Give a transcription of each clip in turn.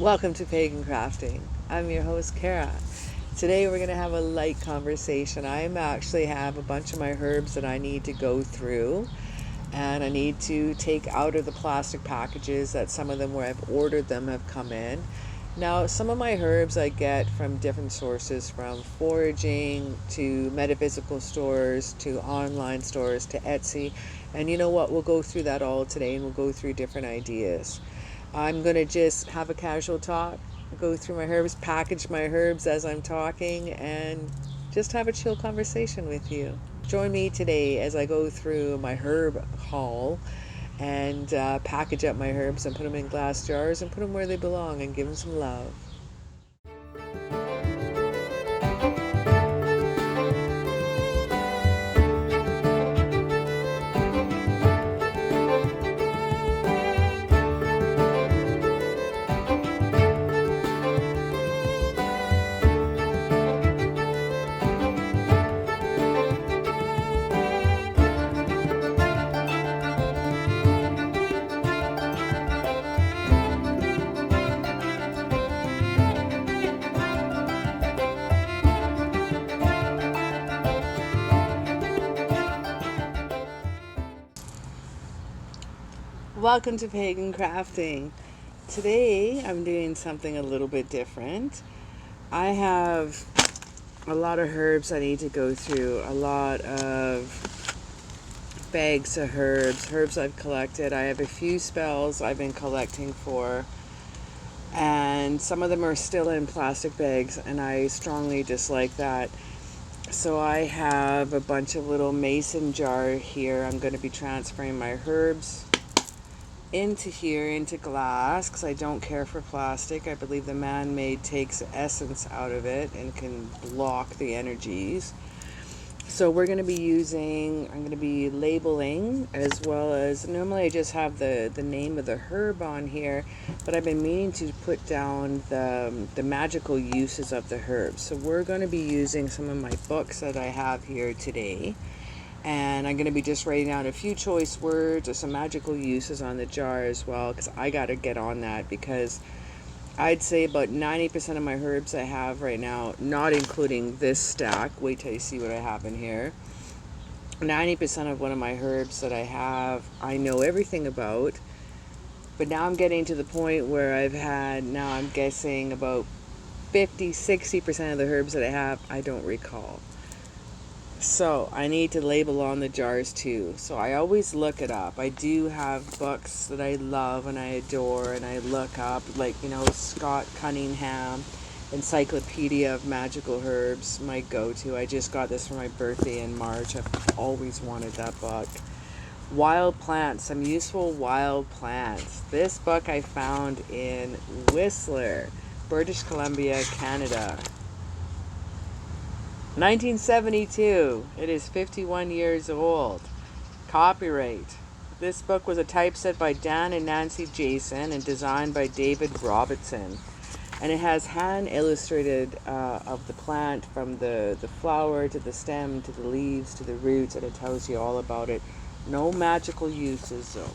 Welcome to Pagan Crafting. I'm your host, Kara. Today we're going to have a light conversation. I actually have a bunch of my herbs that I need to go through, and I need to take out of the plastic packages that some of them where I've ordered them have come in. Now, some of my herbs I get from different sources, from foraging to metaphysical stores to online stores to Etsy. And you know what? We'll go through that all today, and we'll go through different ideas. I'm going to just have a casual talk, go through my herbs, package my herbs as I'm talking, and just have a chill conversation with you. Join me today as I go through my herb haul and package up my herbs and put them in glass jars and put them where they belong and give them some love. Welcome to Pagan Crafting. Today I'm doing something a little bit different. I have a lot of herbs I need to go through, a lot of bags of herbs I've collected. I have a few spells I've been collecting for, and some of them are still in plastic bags, and I strongly dislike that. So I have a bunch of little mason jar here. I'm going to be transferring my herbs into here, into glass, because I don't care for plastic. I believe the man-made takes essence out of it and can block the energies. So we're going to be I'm going to be labeling, as well as, normally I just have the name of the herb on here, but I've been meaning to put down the magical uses of the herbs. So we're going to be using some of my books that I have here today, and I'm going to be just writing down a few choice words or some magical uses on the jar as well, because I got to get on that, because I'd say about 90% of my herbs I have right now, not including this stack, wait till you see what I have in here, 90% of one of my herbs that I have, I know everything about, but now I'm getting to the point where I'm guessing about 50-60% of the herbs that I have, I don't recall. So I need to label on the jars too. So I always look it up. I do have books that I love and I adore, and I look up, like, Scott Cunningham, Encyclopedia of Magical Herbs, my go-to. I just got this for my birthday in March. I've always wanted that book. Wild Plants, Some Useful Wild Plants. This book I found in Whistler, British Columbia, Canada. 1972. It is 51 years old. Copyright. This book was a typeset by Dan and Nancy Jason and designed by David Robertson. And it has hand illustrated of the plant, from the flower to the stem to the leaves to the roots, and it tells you all about it. No magical uses though.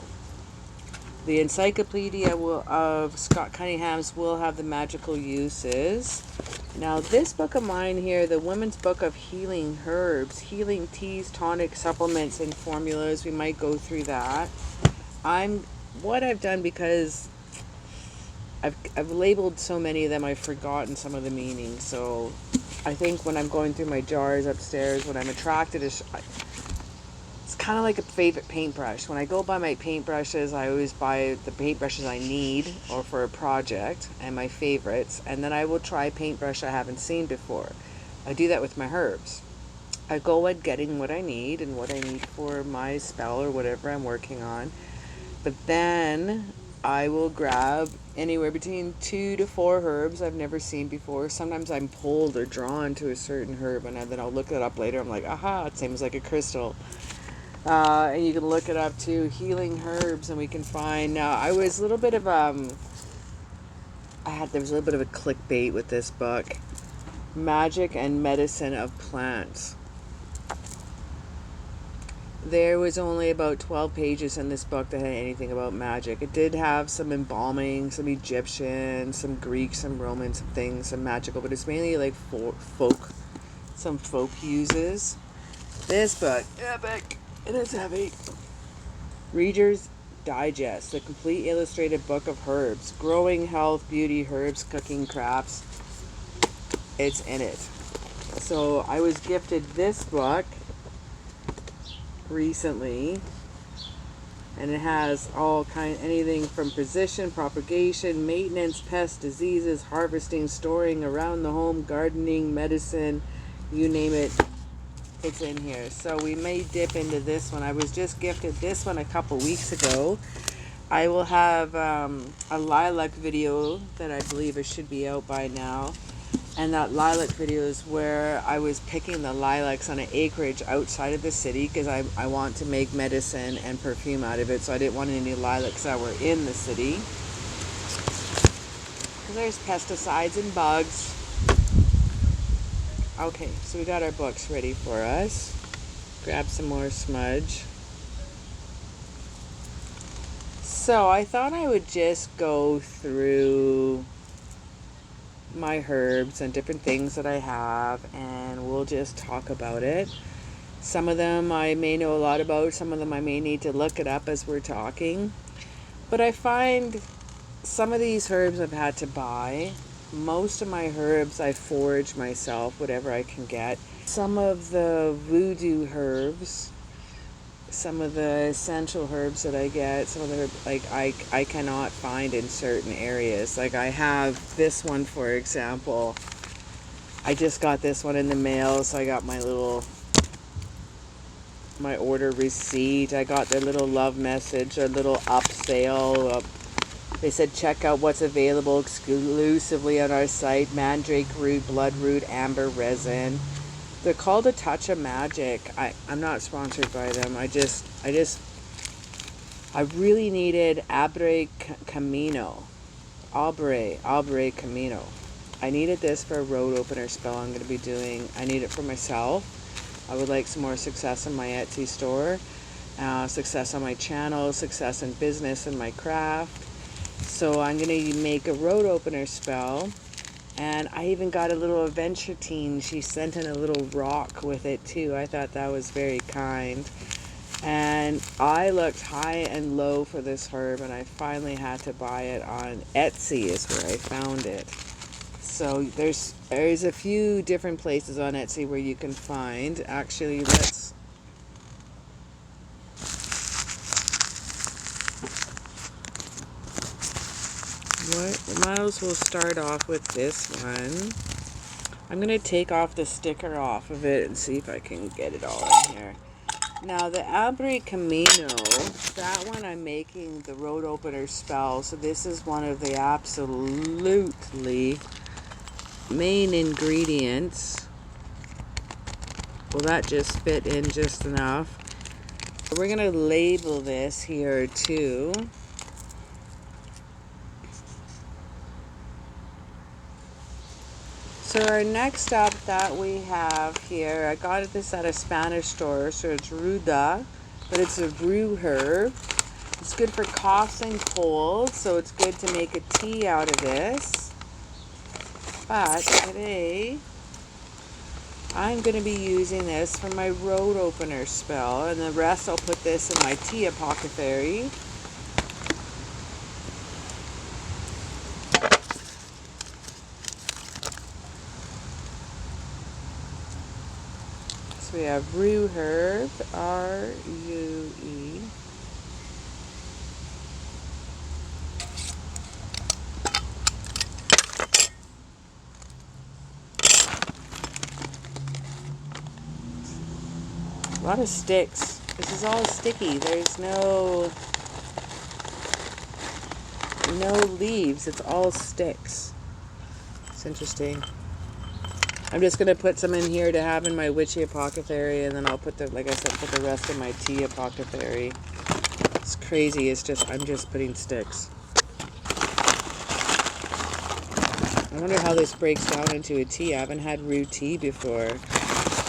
The Encyclopedia of Scott Cunningham's will have the magical uses. Now this book of mine here, the Women's Book of Healing Herbs, Healing Teas, Tonics, Supplements, and Formulas, we might go through that. What I've done, because I've labeled so many of them, I've forgotten some of the meanings. So I think when I'm going through my jars upstairs, when I'm attracted, it's kind of like a favorite paintbrush. When I go buy my paintbrushes, I always buy the paintbrushes I need or for a project and my favorites, and then I will try a paintbrush I haven't seen before. I do that with my herbs. I go at getting what I need and what I need for my spell or whatever I'm working on, but then I will grab anywhere between 2 to 4 herbs I've never seen before. Sometimes I'm pulled or drawn to a certain herb, and then I'll look it up later. I'm like, aha, it seems like a crystal. And you can look it up too, healing herbs, and we can find. Now, there was a little bit of a clickbait with this book, Magic and Medicine of Plants. There was only about 12 pages in this book that had anything about magic. It did have some embalming, some Egyptian, some Greek, some Roman, some things, some magical, but it's mainly like folk, some folk uses. This book, epic, it is heavy. Reader's Digest, the complete illustrated book of herbs, growing health, beauty, herbs, cooking, crafts. It's in it. So I was gifted this book recently, and it has anything from precision, propagation, maintenance, pests, diseases, harvesting, storing, around the home, gardening, medicine, you name it, it's in here. So we may dip into this one. I was just gifted this one a couple weeks ago. I will have a lilac video that I believe it should be out by now. And that lilac video is where I was picking the lilacs on an acreage outside of the city because I want to make medicine and perfume out of it. So I didn't want any lilacs that were in the city. Because there's pesticides and bugs. Okay, so we got our books ready for us. Grab some more smudge. So I thought I would just go through my herbs and different things that I have, and we'll just talk about it. Some of them I may know a lot about, some of them I may need to look it up as we're talking. But I find some of these herbs I've had to buy. Most of my herbs I forage myself, whatever I can get. Some of the voodoo herbs, some of the essential herbs that I get, some of the herbs, like I cannot find in certain areas. Like I have this one, for example. I just got this one in the mail, so I got my order receipt. I got their little love message, their little upsell. They said check out what's available exclusively on our site: mandrake root, bloodroot, amber resin. They're called A Touch of Magic. I'm not sponsored by them. I really needed Abre Camino. Abre Camino. I needed this for a road opener spell I'm going to be doing. I need it for myself. I would like some more success in my Etsy store, success on my channel, success in business and my craft. So I'm going to make a road opener spell. And I even got a little adventure teen. She sent in a little rock with it too. I thought that was very kind. And I looked high and low for this herb, and I finally had to buy it on Etsy is where I found it. So there's a few different places on Etsy where you can find. Actually, might as well start off with this one. I'm going to take off the sticker off of it and see if I can get it all in here. Now the Abre Camino, that one I'm making the road opener spell. So this is one of the absolutely main ingredients. Well, that just fit in just enough. We're going to label this here too. So our next up that we have here, I got this at a Spanish store, so it's ruda, but it's a rue herb. It's good for coughs and colds, so it's good to make a tea out of this. But today, I'm going to be using this for my road opener spell, and the rest I'll put this in my tea apothecary. So we have rue herb, R-U-E. A lot of sticks. This is all sticky. There's no leaves. It's all sticks. It's interesting. I'm just going to put some in here to have in my witchy apothecary, and then I'll put like I said, put the rest in my tea apothecary. It's crazy. I'm just putting sticks. I wonder how this breaks down into a tea. I haven't had rue tea before.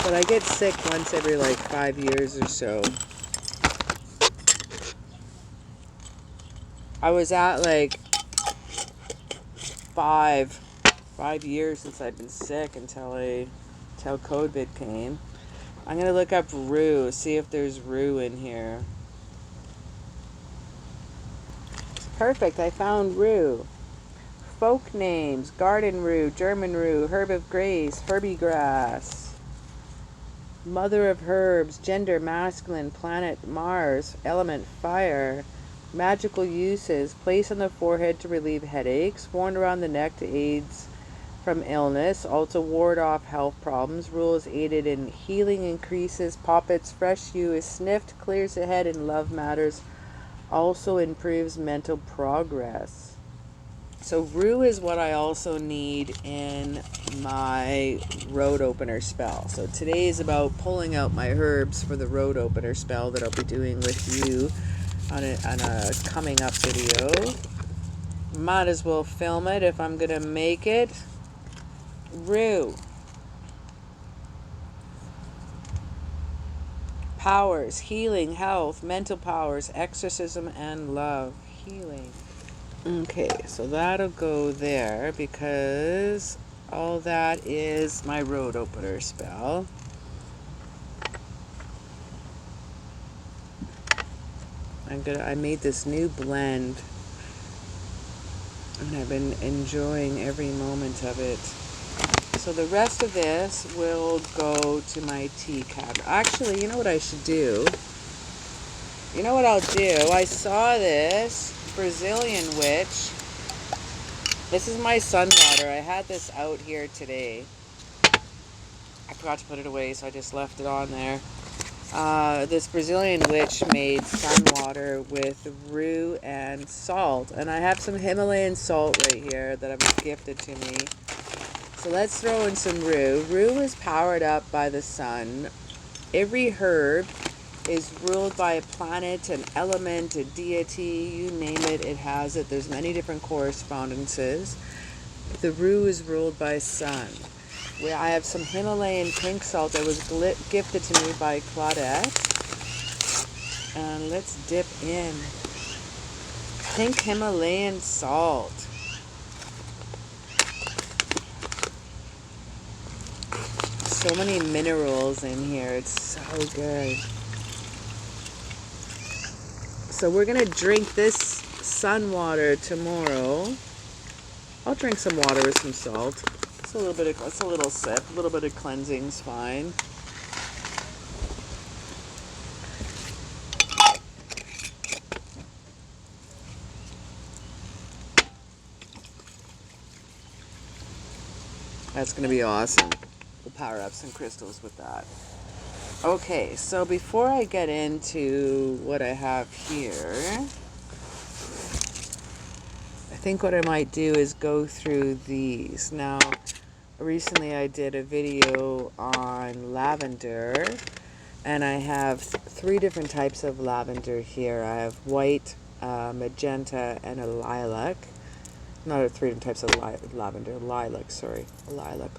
But I get sick once every like 5 years or so. I was at like 5 years since I've been sick until COVID came. I'm gonna look up rue, see if there's rue in here. Perfect, I found rue. Folk names: garden rue, German rue, herb of grace, Herbie grass. Mother of herbs, gender masculine, planet Mars, element fire. Magical uses: place on the forehead to relieve headaches, worn around the neck to aid from illness, also ward off health problems. Rules aided in healing, increases poppets, fresh hue is sniffed, clears the head in love matters, also improves mental progress. So rue is what I also need in my road opener spell. So today is about pulling out my herbs for the road opener spell that I'll be doing with you on a coming up video. Might as well film it if I'm gonna make it. Rue. Powers: healing, health, mental powers, exorcism, and love. Healing. Okay, so that'll go there because all that is my road opener spell. I made this new blend and I've been enjoying every moment of it. So the rest of this will go to my tea cabinet. Actually, you know what I should do? You know what I'll do? I saw this Brazilian witch. This is my sun water. I had this out here today. I forgot to put it away, so I just left it on there. This Brazilian witch made sun water with rue and salt. And I have some Himalayan salt right here that was gifted to me. So let's throw in some rue. Rue is powered up by the sun. Every herb is ruled by a planet, an element, a deity, you name it, it has it. There's many different correspondences. The rue is ruled by sun. I have some Himalayan pink salt that was gifted to me by Claudette. And let's dip in. Pink Himalayan salt. So many minerals in here. It's so good. So we're going to drink this sun water tomorrow. I'll drink some water with some salt. It's a little sip. A little bit of cleansing's fine. That's going to be awesome. We'll power up some crystals with that. Okay, so before I get into what I have here, I think what I might do is go through these. Now, recently I did a video on lavender, and I have 3 different types of lavender here. I have white, magenta, and a lilac. Not 3 different types of lavender. Lilac, sorry. Lilac.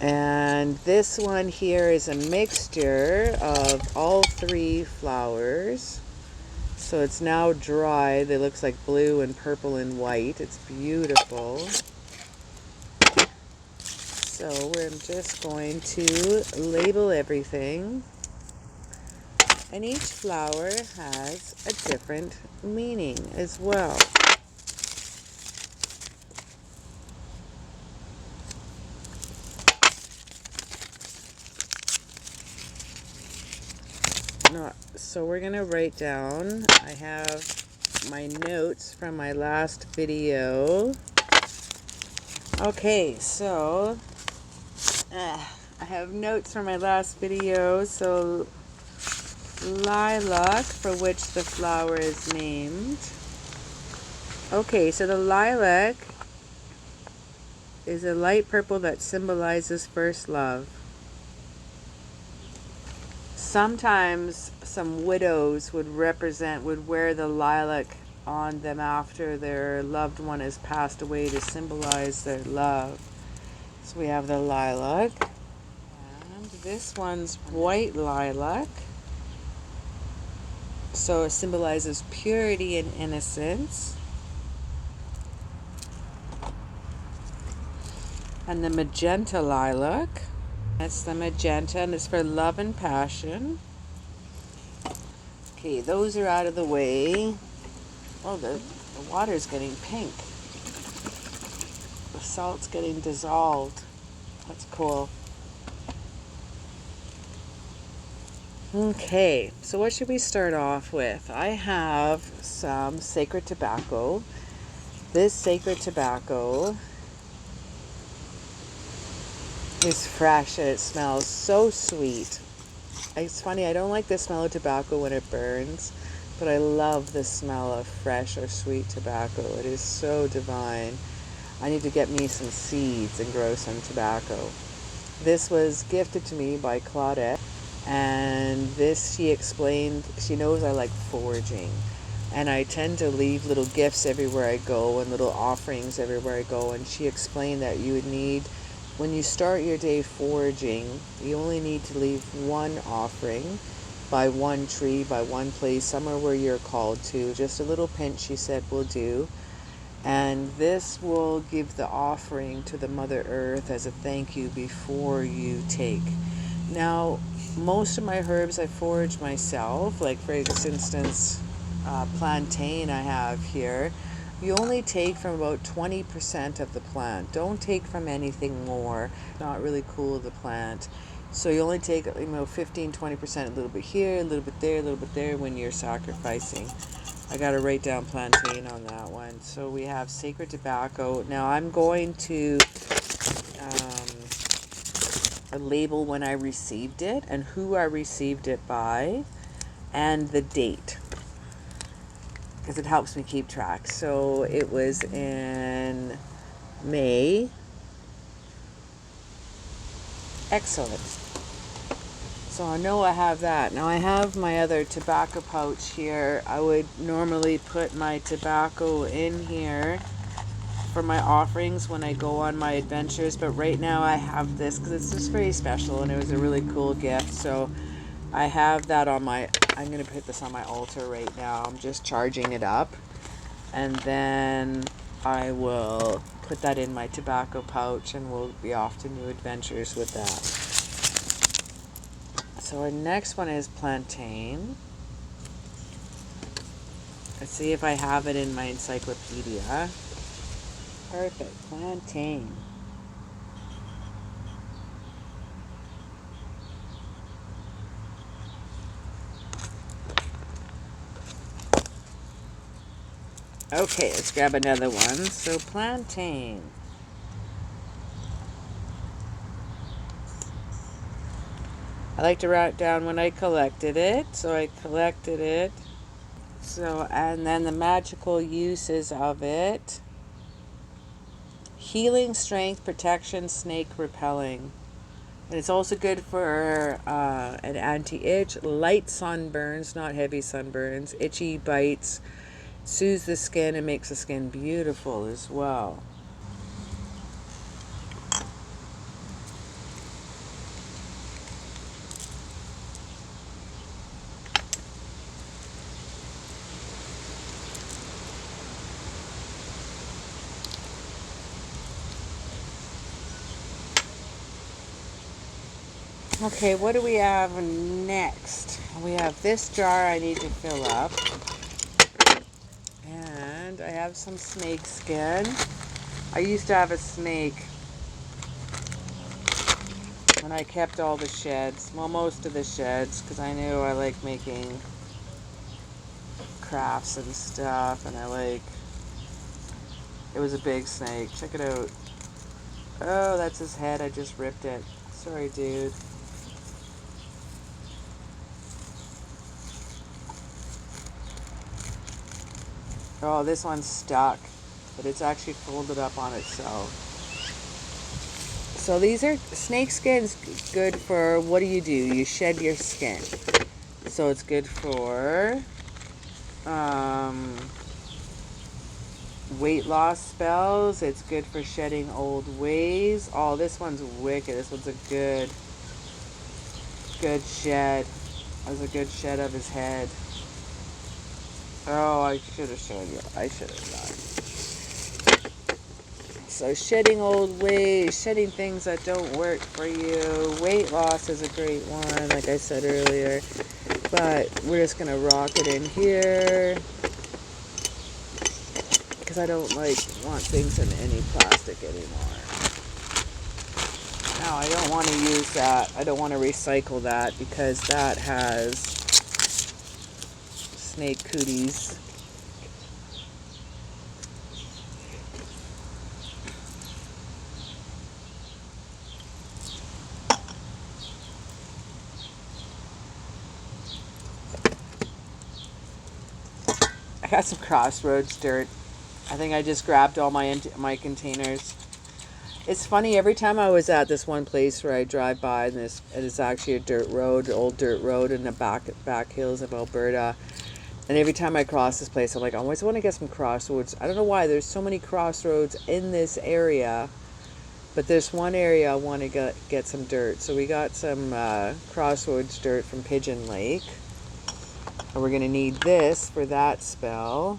And this one here is a mixture of all 3 flowers. So it's now dry. They looks like blue and purple and white. It's beautiful. So I'm just going to label everything. And each flower has a different meaning as well. So we're going to write down, I have my notes from my last video. Okay, so I have notes from my last video. So lilac, for which the flower is named. Okay, so the lilac is a light purple that symbolizes first love. Sometimes some widows would wear the lilac on them after their loved one has passed away to symbolize their love. So we have the lilac. And this one's white lilac. So it symbolizes purity and innocence. And the magenta lilac. That's the magenta, and it's for love and passion. Okay, those are out of the way. Oh, the water's getting pink. The salt's getting dissolved. That's cool. Okay, so what should we start off with? I have some sacred tobacco. This sacred tobacco is fresh and it smells so sweet. It's funny, I don't like the smell of tobacco when it burns, but I love the smell of fresh or sweet tobacco. It is so divine. I need to get me some seeds and grow some tobacco. This was gifted to me by Claudette, and this, she explained, she knows I like foraging, and I tend to leave little gifts everywhere I go and little offerings everywhere I go, and she explained that you would need, when you start your day foraging, you only need to leave one offering by one tree, by one place, somewhere where you're called to. Just a little pinch, she said, will do. And this will give the offering to the Mother Earth as a thank you before you take. Now, most of my herbs I forage myself, like for instance, plantain I have here. You only take from about 20% of the plant. Don't take from anything more. Not really cool, the plant. So you only take 15-20%, a little bit here, a little bit there, a little bit there when you're sacrificing. I got to write down plantain on that one. So we have sacred tobacco. Now I'm going to label when I received it and who I received it by and the date, because it helps me keep track. So it was in May. Excellent. So I know I have that. Now I have my other tobacco pouch here. I would normally put my tobacco in here for my offerings when I go on my adventures, but right now I have this because it's just very special and it was a really cool gift. So I have that on my, I'm going to put this on my altar right now. I'm just charging it up, and then I will put that in my tobacco pouch and we'll be off to new adventures with that. So our next one is plantain. Let's see if I have it in my encyclopedia. Perfect, plantain. Okay, let's grab another one. So plantain. I like to write down when I collected it. So I collected it. So, and then the magical uses of it. Healing, strength, protection, snake repelling. And it's also good for an anti-itch, light sunburns, not heavy sunburns, itchy bites, soothes the skin and makes the skin beautiful as well. Okay, what do we have next? We have this jar I need to fill up. And I have some snake skin. I used to have a snake and I kept all the sheds. Well, most of the sheds, because I knew I like making crafts and stuff, and it was a big snake. Check it out. Oh, that's his head. I just ripped it. Sorry, dude. Oh, this one's stuck, but it's actually folded up on itself. So these are snake skins, good for, what do? You shed your skin. So it's good for weight loss spells. It's good for shedding old ways. Oh, this one's wicked. This one's a good shed. That was a good shed of his head. Oh, I should have shown you. I should have done. So shedding old ways, shedding things that don't work for you. Weight loss is a great one, like I said earlier. But we're just going to rock it in here. Because I don't want things in any plastic anymore. Now, I don't want to use that. I don't want to recycle that because that has snake cooties. I got some Crossroads dirt. I think I just grabbed all my containers. It's funny, every time I was at this one place where I drive by, and it is actually a dirt road, old dirt road in the back hills of Alberta. And every time I cross this place, I'm like, I always want to get some Crossroads. I don't know why there's so many Crossroads in this area, but this one area I want to get some dirt. So we got some Crossroads dirt from Pigeon Lake. And we're going to need this for that spell.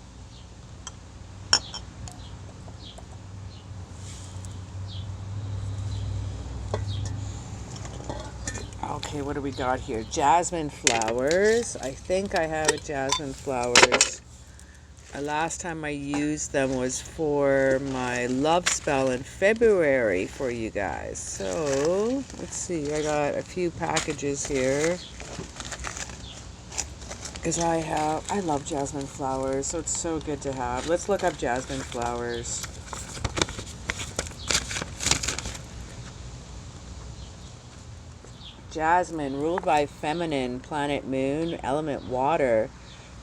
Okay, what do we got here? Jasmine flowers. I think I have a jasmine flowers. Last time I used them was for my love spell in February for you guys. So, let's see. I got a few packages here. Because I love jasmine flowers, so it's so good to have. Let's look up jasmine flowers. Jasmine, ruled by feminine, planet moon, element water,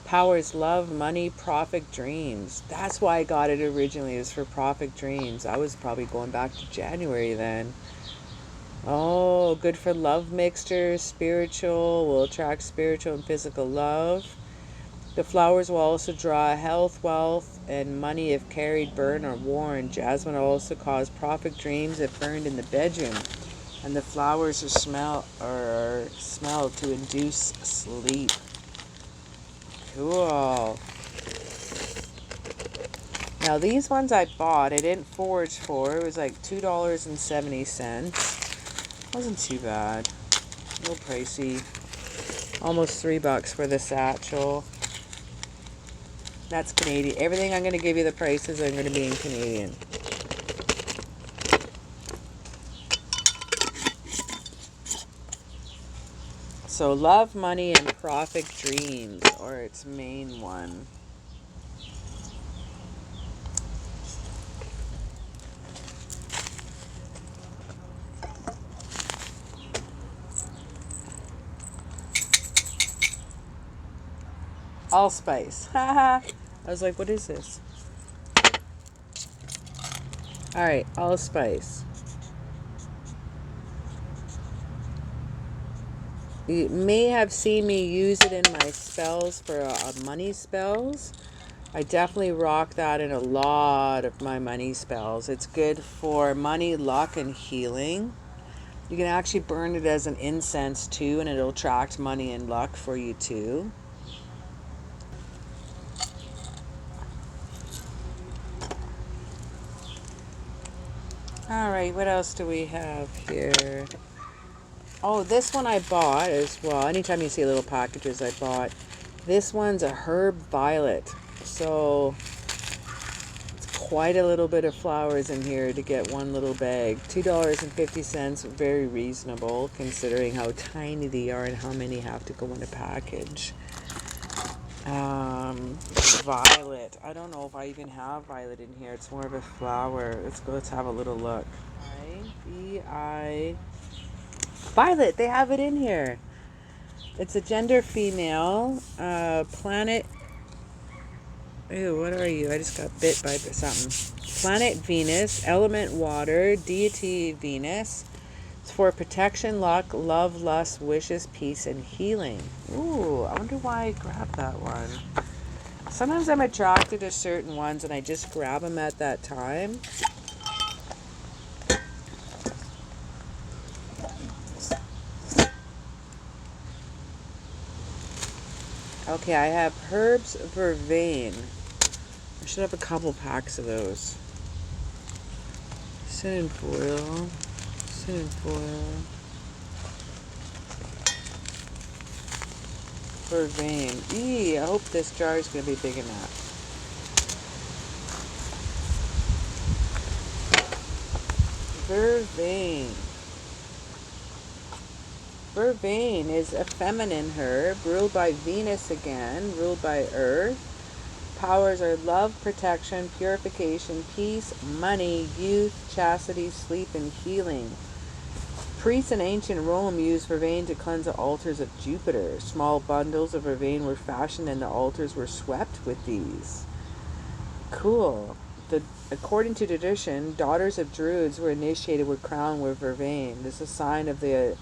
powers love, money, profit, dreams. That's why I got it originally. It was for profit dreams. I was probably going back to January then. Oh, good for love mixtures, spiritual, will attract spiritual and physical love. The flowers will also draw health, wealth, and money if carried, burned, or worn. Jasmine will also cause profit dreams if burned in the bedroom. And the flowers are smelled to induce sleep. Cool. Now these ones I bought, I didn't forage for. It was like $2.70. Wasn't too bad. A little pricey. Almost $3 for the satchel. That's Canadian. Everything I'm going to give you the prices are going to be in Canadian. So love, money, and profit dreams, or its main one. Allspice. Haha. I was like, what is this? Alright, allspice. You may have seen me use it in my spells for money spells. I definitely rock that in a lot of my money spells. It's good for money, luck, and healing. You can actually burn it as an incense too, and it'll attract money and luck for you too. Alright, what else do we have here? Oh, this one I bought as well. Anytime you see little packages, I bought. This one's a herb violet. So, it's quite a little bit of flowers in here to get one little bag. $2.50, very reasonable considering how tiny they are and how many have to go in a package. Violet. I don't know if I even have violet in here. It's more of a flower. Let's have a little look. Violet, they have it in here. It's a gender female. Planet. Ew, what are you? I just got bit by something. Planet Venus, element water, deity Venus. It's for protection, luck, love, lust, wishes, peace, and healing. Ooh, I wonder why I grabbed that one. Sometimes I'm attracted to certain ones and I just grab them at that time. Okay, I have herbs vervain. I should have a couple packs of those. Cinnamon foil. Cinnamon foil. Vervain. I hope this jar is going to be big enough. Vervain. Vervain is a feminine herb, ruled by Venus again, ruled by Earth. Powers are love, protection, purification, peace, money, youth, chastity, sleep, and healing. Priests in ancient Rome used vervain to cleanse the altars of Jupiter. Small bundles of vervain were fashioned and the altars were swept with these. Cool. According to tradition, daughters of Druids were initiated with crown with vervain. This is a sign of the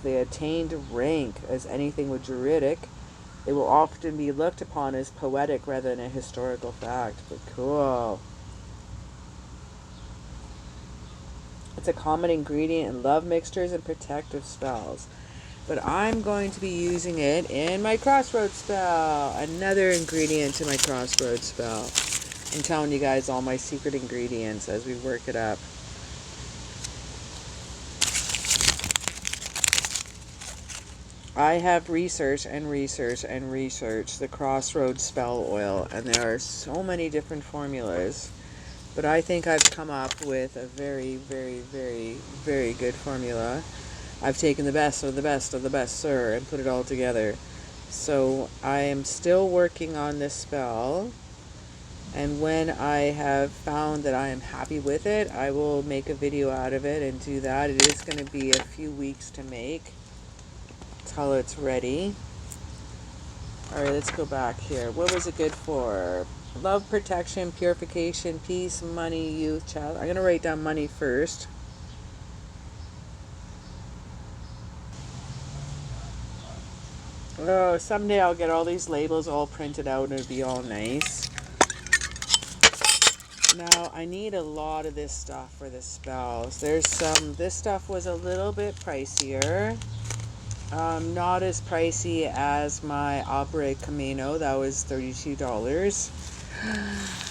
attained rank as anything with Druidic. They will often be looked upon as poetic rather than a historical fact. But cool. It's a common ingredient in love mixtures and protective spells. But I'm going to be using it in my crossroads spell. Another ingredient to my crossroads spell. I'm telling you guys all my secret ingredients as we work it up. I have researched the crossroads spell oil, and there are so many different formulas. But I think I've come up with a very, very, very, very good formula. I've taken the best of the best of the best, sir, and put it all together. So I am still working on this spell. And when I have found that I am happy with it, I will make a video out of it and do that. It is going to be a few weeks to make till it's ready. Alright, let's go back here. What was it good for? Love, protection, purification, peace, money, youth, child. I'm going to write down money first. Oh, someday I'll get all these labels all printed out and it'll be all nice. Now, I need a lot of this stuff for the spells. This stuff was a little bit pricier. Not as pricey as my Opera Camino. That was $32.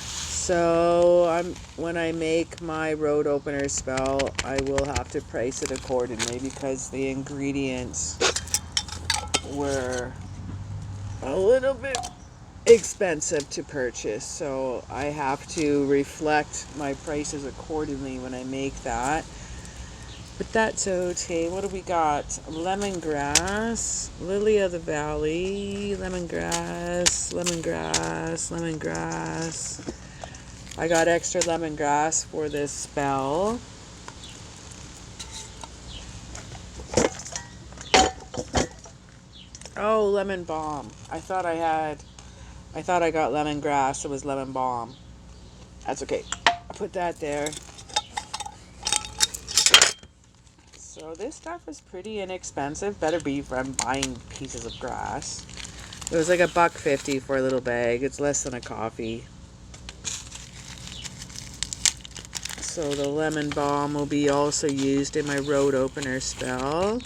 So, when I make my road opener spell, I will have to price it accordingly because the ingredients were a little bit expensive to purchase, so I have to reflect my prices accordingly when I make that. But that's okay. What do we got? Lemongrass, lily of the valley, lemongrass. I got extra lemongrass for this spell. Oh, lemon balm. I thought I got lemongrass. It was lemon balm. That's okay. I'll put that there. So this stuff is pretty inexpensive. Better be if I'm buying pieces of grass. It was like $1.50 for a little bag. It's less than a coffee. So the lemon balm will be also used in my road opener spell.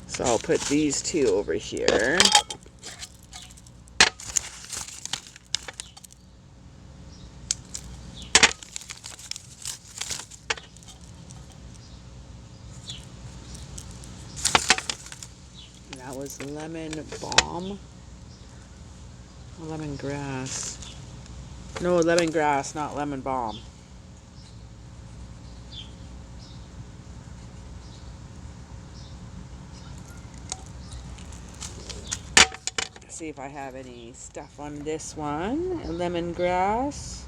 So I'll put these two over here. That was lemon balm. Lemongrass. No, lemongrass, not lemon balm. Let's see if I have any stuff on this one. Lemongrass.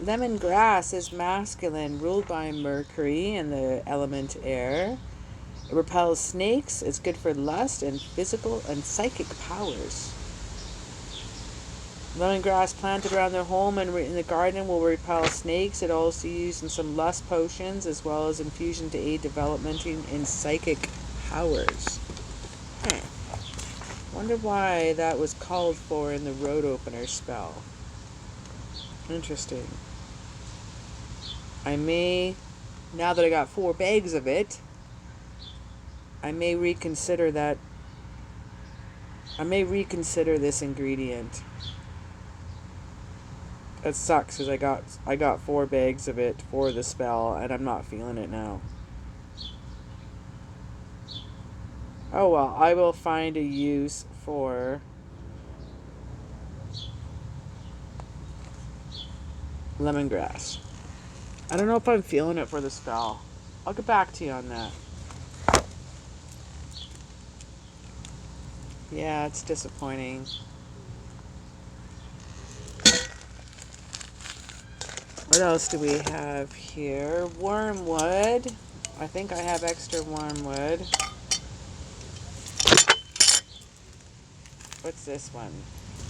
Lemongrass is masculine, ruled by Mercury and the element air. It repels snakes. It's good for lust and physical and psychic powers. Lemongrass planted around their home and in the garden will repel snakes. It also used in some lust potions as well as infusion to aid development in psychic powers. Wonder why that was called for in the road opener spell. Interesting. I may, now that I got 4 bags of it, I may reconsider that. I may reconsider this ingredient. It sucks because I got 4 bags of it for the spell and I'm not feeling it now. Oh well, I will find a use for lemongrass. I don't know if I'm feeling it for the spell. I'll get back to you on that. Yeah, it's disappointing. What else do we have here? Wormwood. I think I have extra wormwood. What's this one?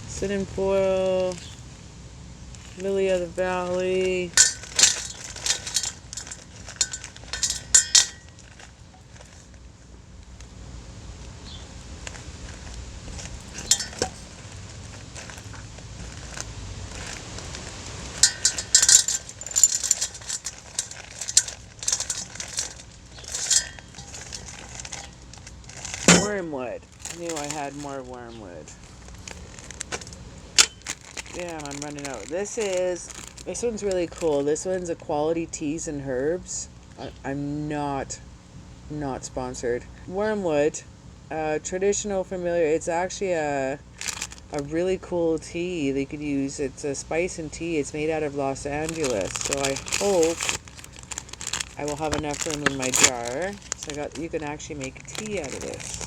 Cinnamon foil. Lily of the Valley. Wormwood. I knew I had more wormwood. Damn, I'm running out. This one's really cool. This one's a quality teas and herbs. I'm not sponsored. Wormwood, traditional familiar. It's actually a really cool tea they could use. It's a spice and tea. It's made out of Los Angeles. So I hope I will have enough room in my jar. So you can actually make tea out of this.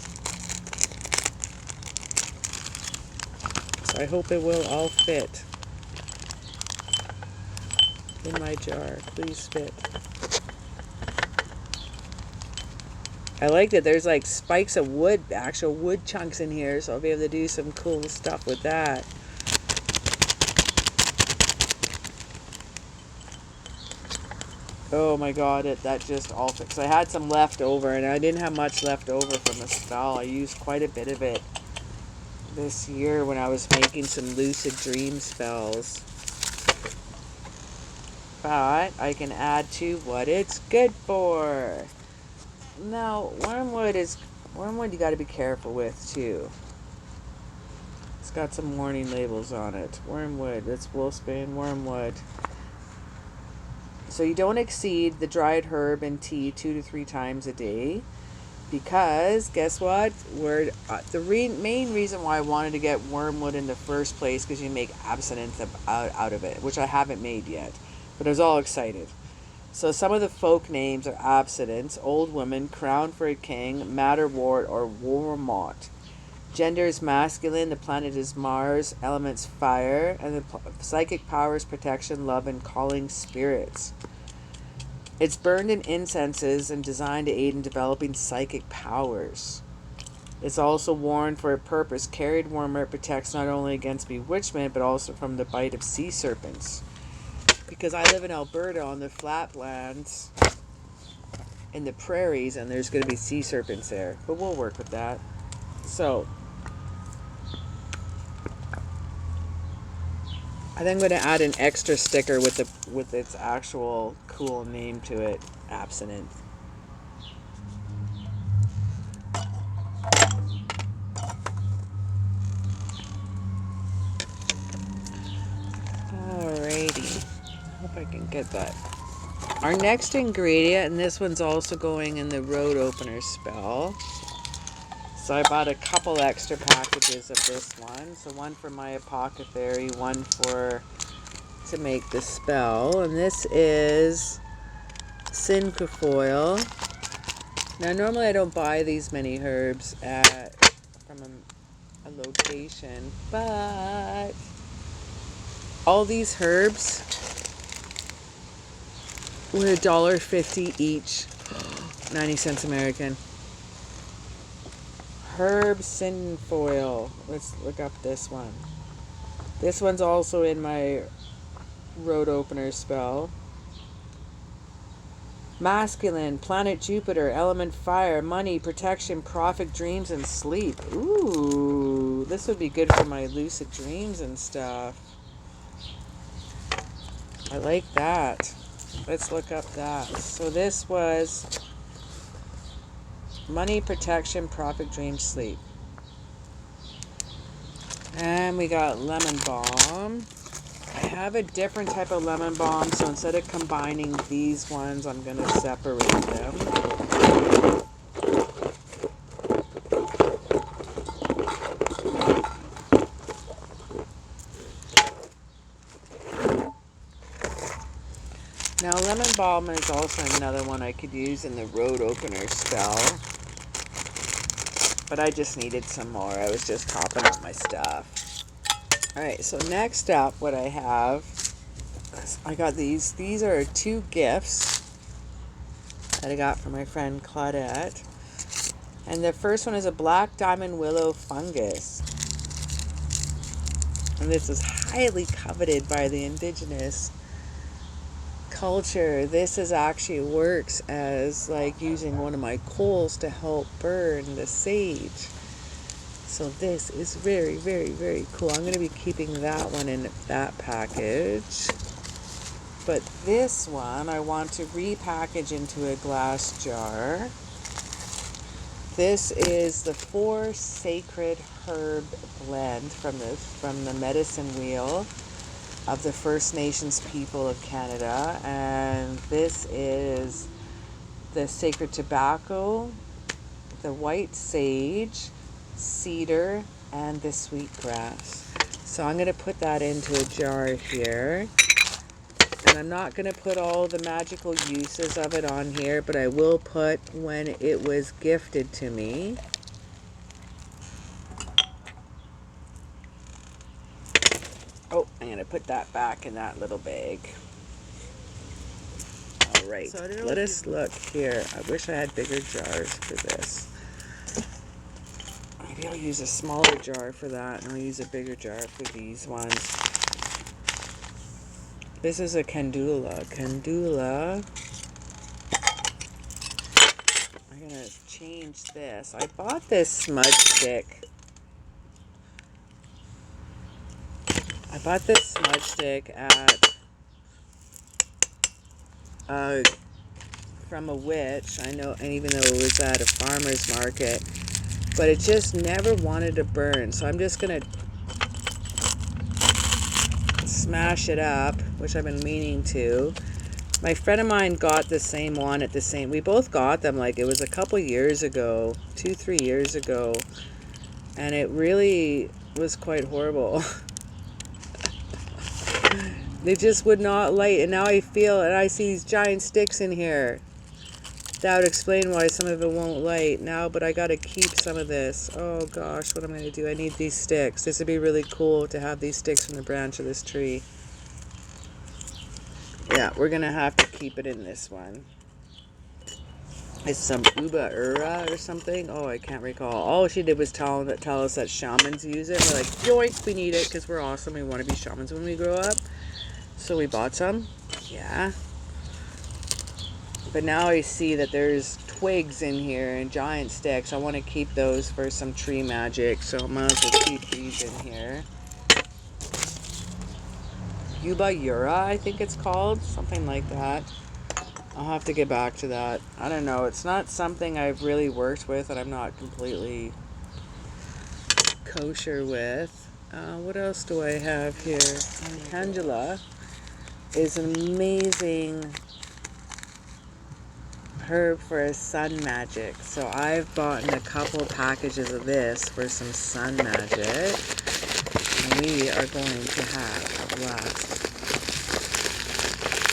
So I hope it will all fit in my jar. Please fit. I like that there's like spikes of wood, actual wood chunks in here, so I'll be able to do some cool stuff with that. Oh my god, that just all fixed. I had some left over and I didn't have much left over from the spell. I used quite a bit of it this year when I was making some lucid dream spells. But I can add to what it's good for. Now, wormwood you got to be careful with too. It's got some warning labels on it. Wormwood, that's wolfsbane wormwood. So you don't exceed the dried herb and tea 2 to 3 times a day. Because, guess what? Main reason why I wanted to get wormwood in the first place, because you make absinthe out of it, which I haven't made yet. But I was all excited. So some of the folk names are absinthe, old woman, crown for a king, madderwort, or warmot. Gender is masculine, the planet is Mars, elements fire, and the psychic powers protection, love, and calling spirits. It's burned in incenses and designed to aid in developing psychic powers. It's also worn for a purpose. Carried warmer, it protects not only against bewitchment, but also from the bite of sea serpents. Because I live in Alberta on the flatlands, in the prairies, and there's going to be sea serpents there. But we'll work with that. So, I think I'm going to add an extra sticker with its actual cool name to it, absinthe. Alrighty, hope I can get that. Our next ingredient, and this one's also going in the road opener spell. So I bought a couple extra packages of this one. So one for my apothecary, one to make the spell. And this is cinquefoil. Now normally I don't buy these many herbs from a location, but all these herbs were $1.50 each, 90 cents American. Herb cinquefoil. Let's look up this one. This one's also in my road opener spell. Masculine, planet Jupiter, element fire, money, protection, profit, dreams, and sleep. Ooh, this would be good for my lucid dreams and stuff. I like that. Let's look up that. So this was money, protection, profit, dream, sleep. And we got lemon balm. I have a different type of lemon balm, so instead of combining these ones, I'm going to separate them. Now, lemon balm is also another one I could use in the road opener spell. But I just needed some more. I was just topping up my stuff. Alright, so next up, what I have, I got these. These are 2 gifts that I got from my friend Claudette. And the first one is a black diamond willow fungus. And this is highly coveted by the indigenous culture. This is actually works as like using one of my coals to help burn the sage. So this is very, very, very cool. I'm going to be keeping that one in that package. But this one I want to repackage into a glass jar. This is the 4 sacred herb blend from the medicine wheel of the First Nations people of Canada, and this is the sacred tobacco, the white sage, cedar, and the sweetgrass. So I'm going to put that into a jar here, and I'm not going to put all the magical uses of it on here, but I will put when it was gifted to me. Oh, I'm going to put that back in that little bag. Alright, so let us look here. I wish I had bigger jars for this. Maybe I'll use a smaller jar for that, and I'll use a bigger jar for these ones. This is a candula. Candula. I'm going to change this. I bought this smudge stick. I bought this smudge stick at from a witch. I know, and even though it was at a farmer's market, but it just never wanted to burn. So I'm just gonna smash it up, which I've been meaning to. My friend of mine got the same one at the same. We both got them like it was a couple years ago, 2-3 years ago, and it really was quite horrible. They just would not light, and now I feel, and I see these giant sticks in here. That would explain why some of it won't light now, but I gotta keep some of this. Oh gosh, what am I gonna do? I need these sticks. This would be really cool to have these sticks from the branch of this tree. Yeah, we're gonna have to keep it in this one. It's some Uba Ura or something. Oh, I can't recall. All she did was tell us that shamans use it. We're like, yoink, we need it because we're awesome. We want to be shamans when we grow up. So we bought some. Yeah. But now I see that there's twigs in here and giant sticks. I want to keep those for some tree magic. So I might as well keep these in here. Yuba Yura, I think it's called. Something like that. I'll have to get back to that. I don't know. It's not something I've really worked with and I'm not completely kosher with. What else do I have here? Candula is an amazing herb for sun magic. So I've bought a couple packages of this for some sun magic. And we are going to have a blast.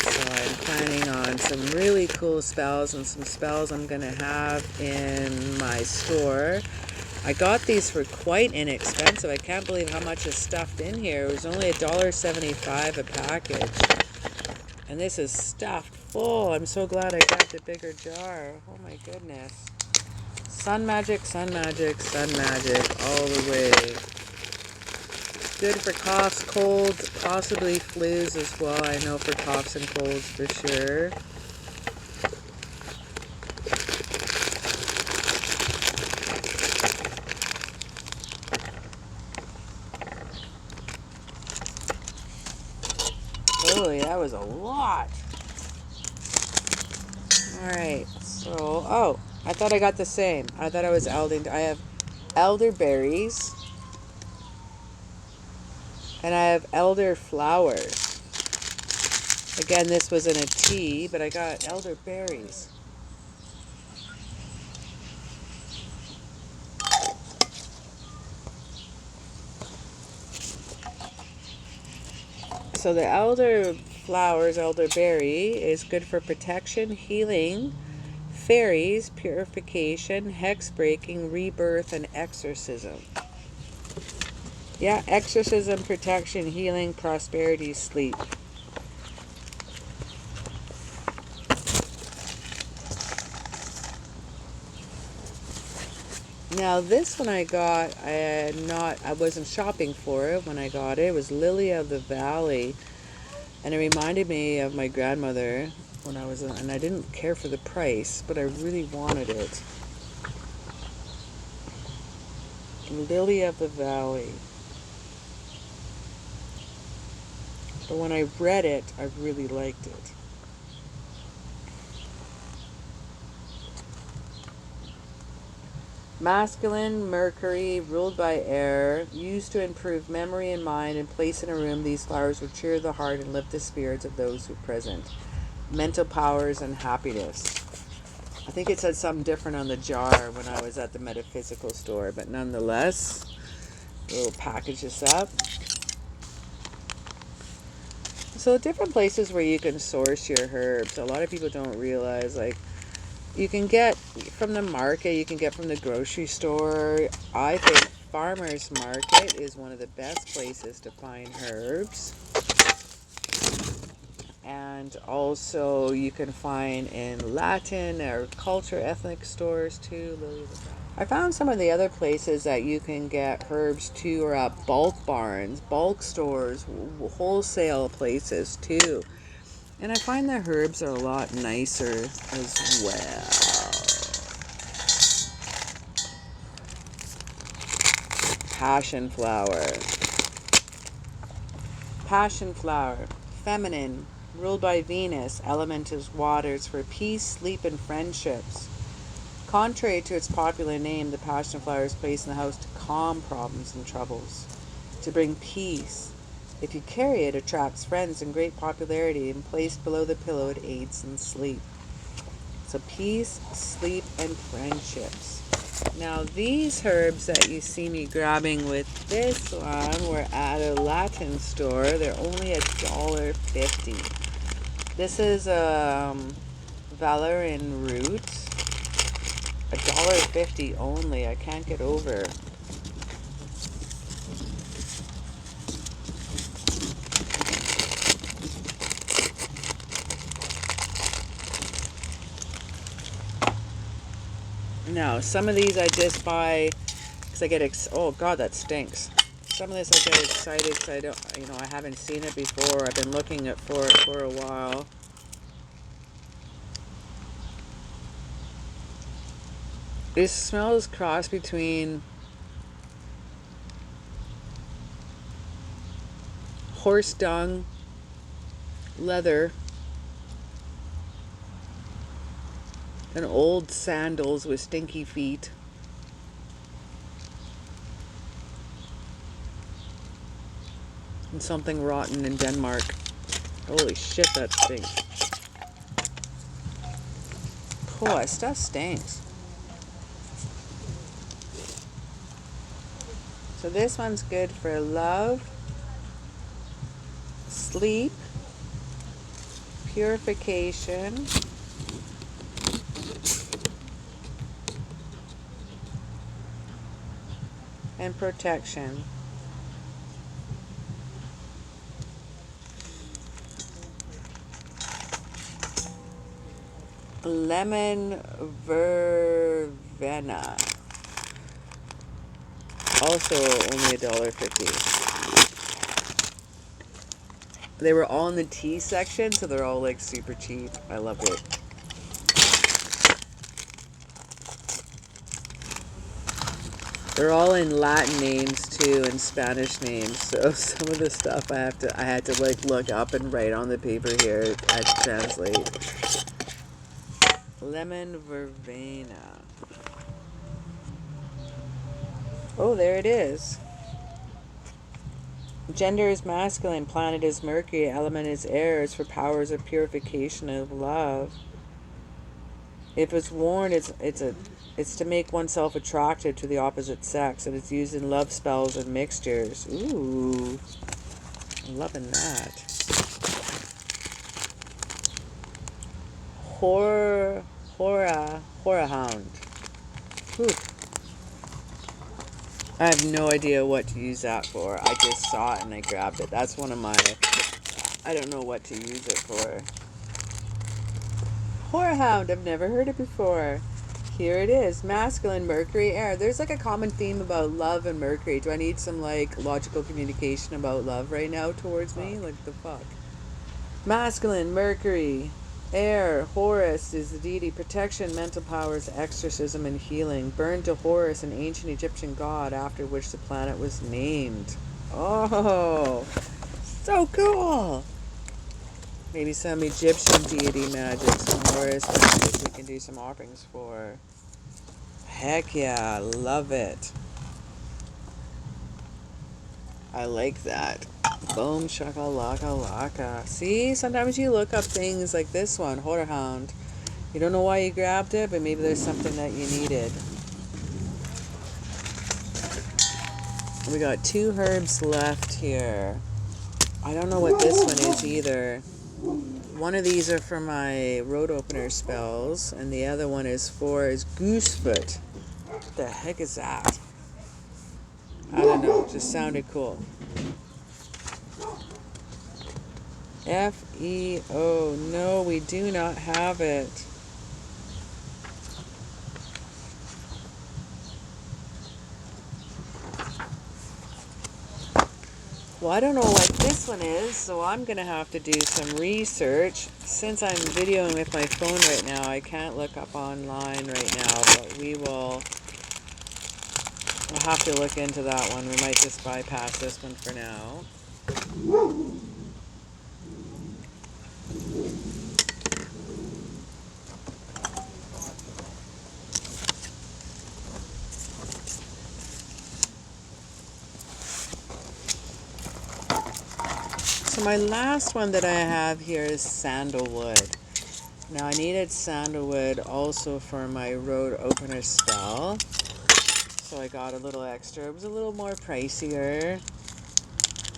So I'm planning on some really cool spells and some spells I'm going to have in my store. I got these for quite inexpensive. I can't believe how much is stuffed in here. It was only $1.75 a package. And this is stuffed full. I'm so glad I got the bigger jar. Oh my goodness. Sun magic, sun magic, sun magic all the way. Good for coughs, colds, possibly flus as well. I know for coughs and colds for sure. Oh, that was a lot. Alright, so, oh, I thought I got the same. I thought I was I have elderberries, and I have elder flowers. Again, this was in a tea, but I got elderberries. So the elderberry, is good for protection, healing, fairies, purification, hex breaking, rebirth, and exorcism. Yeah, exorcism, protection, healing, prosperity, sleep. Now this one I got, I wasn't shopping for it when I got it. It was Lily of the Valley, and it reminded me of my grandmother when I was, and I didn't care for the price, but I really wanted it. Lily of the Valley. But when I read it, I really liked it. Masculine Mercury, ruled by air, used to improve memory and mind, and placed in a room, these flowers will cheer the heart and lift the spirits of those who present. Mental powers and happiness. I think it said something different on the jar when I was at the metaphysical store, but nonetheless, we'll package this up. So different places where you can source your herbs. A lot of people don't realize, like, you can get from the market, you can get from the grocery store. I think farmers market is one of the best places to find herbs. And also you can find in Latin or culture ethnic stores too. I found some of the other places that you can get herbs too are at bulk barns, bulk stores, wholesale places too. And I find the herbs are a lot nicer as well. Passion flower. Passion flower. Feminine. Ruled by Venus. Element is water. It's for peace, sleep, and friendships. Contrary to its popular name, the passion flower is placed in the house to calm problems and troubles, to bring peace. If you carry it, it attracts friends and great popularity, and placed below the pillow, it aids in sleep. So peace, sleep, and friendships. Now these herbs that you see me grabbing with this one were at a Latin store. They're only $1.50. This is valerian root. $1.50 only. I can't get over. Now, some of these I just buy because I get oh god, that stinks. Some of this I get excited because I don't, I haven't seen it before. I've been looking for it for a while. This smells cross between horse dung, leather, and old sandals with stinky feet. And something rotten in Denmark. Holy shit, that stinks. Oh, that stuff stinks. So this one's good for love, sleep, purification, and protection. Lemon verbena. Also only $1.50. They were all in the tea section, so they're all like super cheap. I love it. They're all in Latin names too, and Spanish names. So some of the stuff I had to like look up and write on the paper here. I had to translate. Lemon verbena. Oh, there it is. Gender is masculine, planet is Mercury, element is air. It's for powers of purification of love. If it's worn, it's to make oneself attractive to the opposite sex, and it's used in love spells and mixtures. Ooh, I'm loving that. Horahound. Ooh. I have no idea what to use that for. I just saw it and I grabbed it. That's one of my... I don't know what to use it for. Horahound. I've never heard it before. Here it is. Masculine, Mercury, air. There's like a common theme about love and Mercury. Do I need some like logical communication about love right now towards me? Like the fuck? Masculine, Mercury, air. Horus is the deity. Protection, mental powers, exorcism, and healing. Burned to Horus, an ancient Egyptian god, after which the planet was named. Oh, so cool. Maybe some Egyptian deity magic, some Horus magic we can do some offerings for. Heck yeah, love it. I like that. Boom, shakalaka laka. See, sometimes you look up things like this one, Horahound. You don't know why you grabbed it, but maybe there's something that you needed. We got 2 herbs left here. I don't know what this one is either. One of these are for my road opener spells, and the other one is goosefoot. What the heck is that? I don't know, it just sounded cool. F-E-O. No, we do not have it. Well, I don't know what this one is, so I'm going to have to do some research. Since I'm videoing with my phone right now, I can't look up online right now, but we'll have to look into that one. We might just bypass this one for now. So my last one that I have here is sandalwood. Now I needed sandalwood also for my road opener spell. So I got a little extra. It was a little more pricier.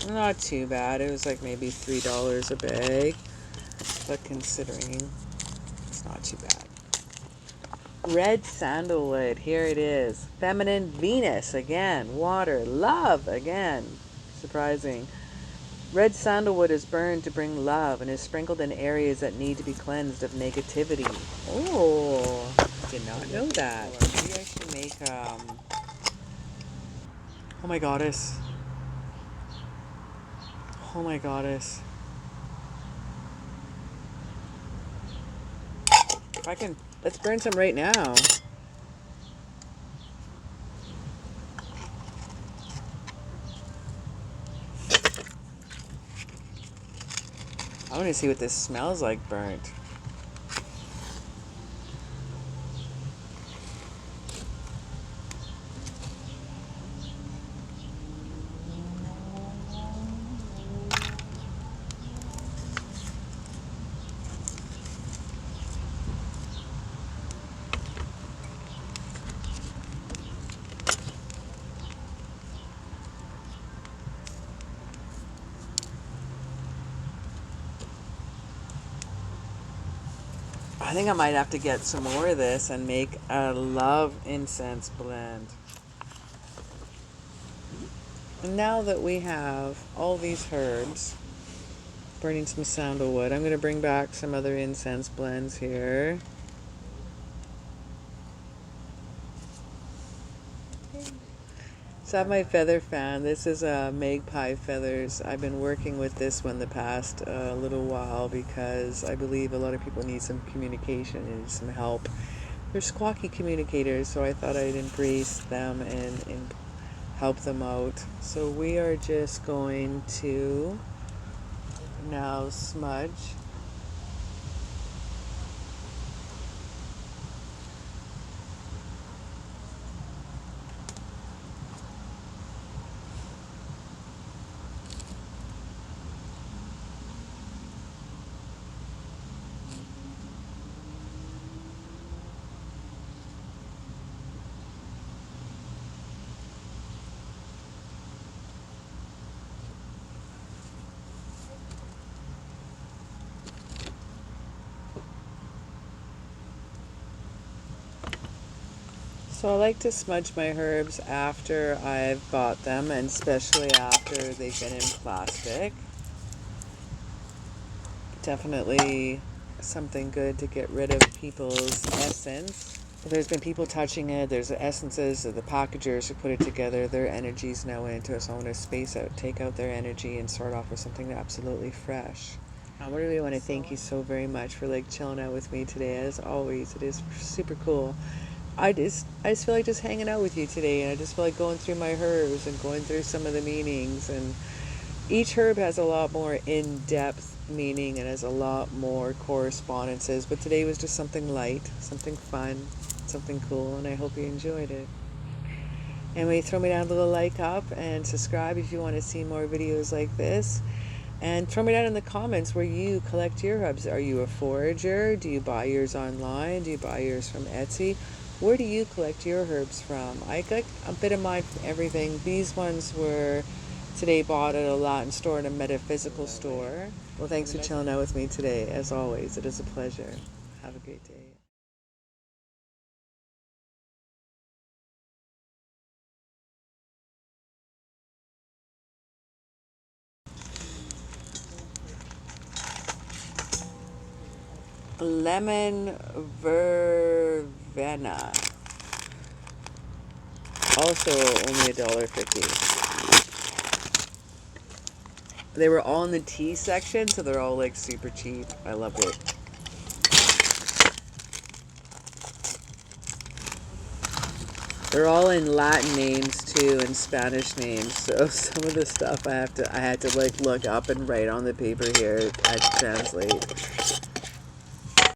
Not too bad. It was like maybe $3 a bag. But considering, it's not too bad. Red sandalwood. Here it is. Feminine Venus again. Water. Love again. Surprising. Red sandalwood is burned to bring love and is sprinkled in areas that need to be cleansed of negativity. Oh, did not know that. Maybe I should make, oh my goddess. Oh my goddess. If I can, let's burn some right now. I want to see what this smells like burnt. I think I might have to get some more of this and make a love incense blend. And now that we have all these herbs, burning some sandalwood, I'm going to bring back some other incense blends here. So I have my feather fan. This is magpie feathers. I've been working with this one the past little while because I believe a lot of people need some communication and some help. They're squawky communicators, so I thought I'd embrace them and help them out. So we are just going to now smudge So I like to smudge my herbs after I've bought them, and especially after they've been in plastic. Definitely something good to get rid of people's essence. There's been people touching it. There's the essences of the packagers who put it together. Their energy's now into it. So I want to space out, take out their energy, and start off with something absolutely fresh. I really want to thank you so very much for chilling out with me today. As always, it is super cool. I just feel like just hanging out with you today, and I just feel like going through my herbs and going through some of the meanings. And each herb has a lot more in-depth meaning and has a lot more correspondences. But today was just something light, something fun, something cool, and I hope you enjoyed it. Anyway, throw me down a little like up and subscribe if you want to see more videos like this. And throw me down in the comments where you collect your herbs. Are you a forager? Do you buy yours online? Do you buy yours from Etsy? Where do you collect your herbs from? I got a bit of mine from everything. These ones were today bought at a Latin store and a metaphysical store. Well, thanks for chilling out with me today. As always, it is a pleasure. Have a great day. Lemon verbena. Also only $1.50. They were all in the tea section, so they're all super cheap. I love it. They're all in Latin names too and Spanish names. So some of the stuff I had to look up and write on the paper here. I had to translate.